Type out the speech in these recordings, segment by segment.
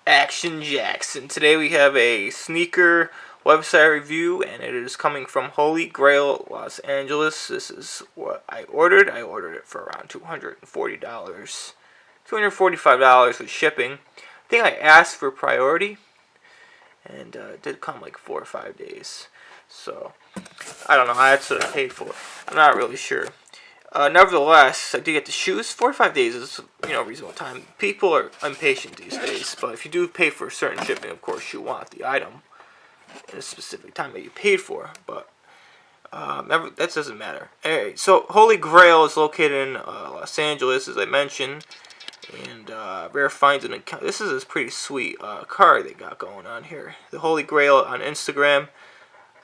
Action Jackson. Today we have a sneaker website review, and it is coming from Holy Grail Los Angeles. This is what I ordered. I ordered it for around $240, $245 with shipping. I think I asked for priority, and it did come like 4 or 5 days. So I don't know. That's what I paid for. I'm not really sure. Nevertheless, I did get the shoes. 4 or 5 days is, reasonable time. People are impatient these days, but if you do pay for certain shipping, of course, you want the item in a specific time that you paid for. But that doesn't matter. Alright, so Holy Grail is located in Los Angeles, as I mentioned, and Rare finds an account. This is a pretty sweet card they got going on here. The Holy Grail on Instagram,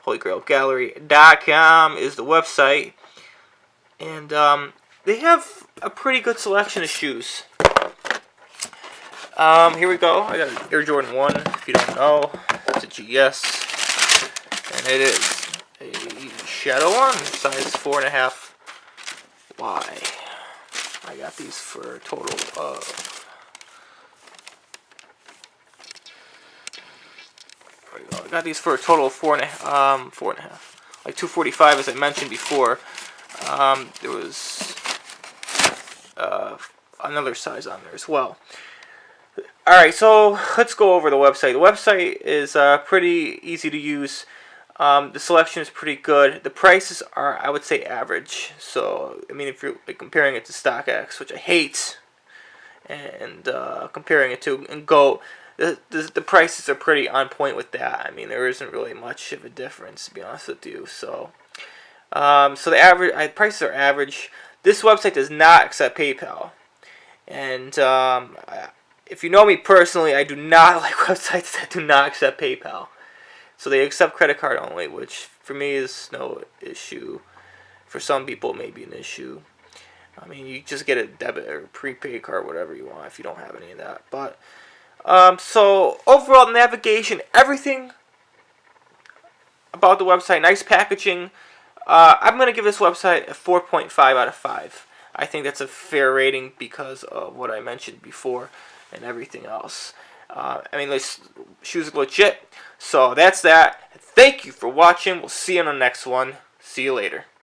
HolyGrailGallery.com is the website. And they have a pretty good selection of shoes. Here we go. I got an Air Jordan 1, if you don't know. It's a GS. And it is a Shadow 1, size 4.5 Y. I got these for a total of... There we go. I got these for a total of 4.5. Like $245, as I mentioned before. There was another size on there as well. Alright, so let's go over the website. The website is pretty easy to use. The selection is pretty good. The prices are, I would say, average. So, I mean, if you're comparing it to StockX, which I hate, and comparing it to Go, the prices are pretty on point with that. I mean, there isn't really much of a difference, to be honest with you. So the average prices are average. This website does not accept PayPal, and if you know me personally, I do not like websites that do not accept PayPal. So they accept credit card only, which for me is no issue. For some people, it may be an issue. I mean, you just get a debit or prepaid card, whatever you want, if you don't have any of that. But so overall navigation, everything about the website, nice packaging. I'm going to give this website a 4.5 out of 5. I think that's a fair rating because of what I mentioned before and everything else. I mean, these shoes are legit. So that's that. Thank you for watching. We'll see you on the next one. See you later.